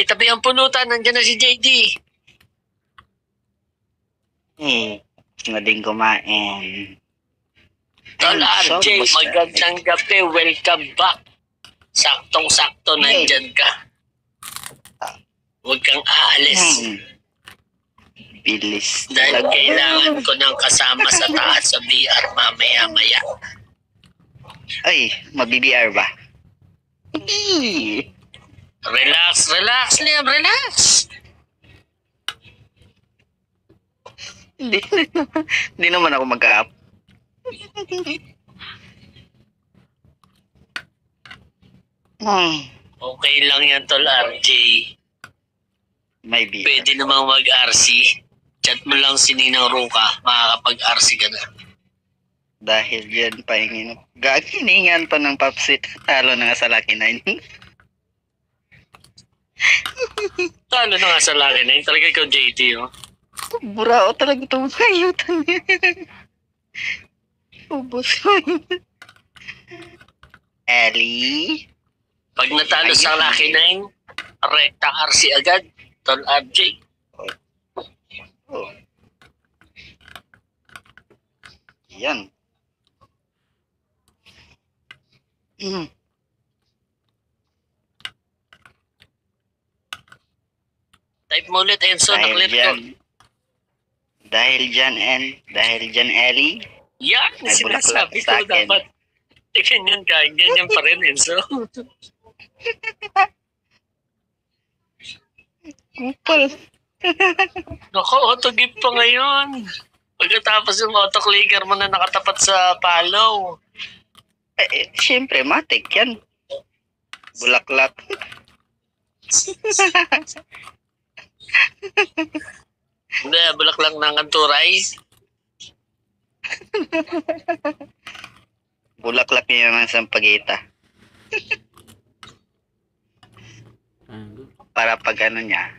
tabi ang pulutan. Nandiyan na si JD. Gusto na din kumain. Tol So, RJ, basta- magandang gabi. Welcome back. Saktong-sakto nandyan ka. Huwag kang aalis. Bilis Dahil talaga. kailangan ko ng kasama sa taas sa VR mamaya-maya. Ay, mag-BBR ba? Relax, relax, Liam, relax. Hindi naman ako mag-up. Okay lang yan, Tol RJ. May VR. Pwede namang mag-RC. Chat mo lang si Ninang Ruka, makakapag-RC ka na. Dahil dyan, pahingin. Hiningan pa ng Papsit. Talo na nga sa Lucky 9. Talo na nga sa laki na yun. Talaga ikaw, JT, oh. Burao talaga itong kayutan niya. Ubus ko. Ellie? Pag natalo sa Lucky 9, rekta RC agad, Tol RJ. Oh. Yan. Type mo ulit, Enzo, na-clip ko. Dahil dyan, Ellie. Yan, Ay, sinasabi bulaklak ko sa akin. dapat. Ganyan ka, ganyan pa rin, Enzo. Kupal. Naku, autogift pa ngayon. Pagkatapos yung autoclicker mo na nakatapat sa follow. Siyempre, matik yan. Bulaklak. Hindi, bulaklak ng anturay. Bulaklak niya ng sampagita. Para pag ano niya,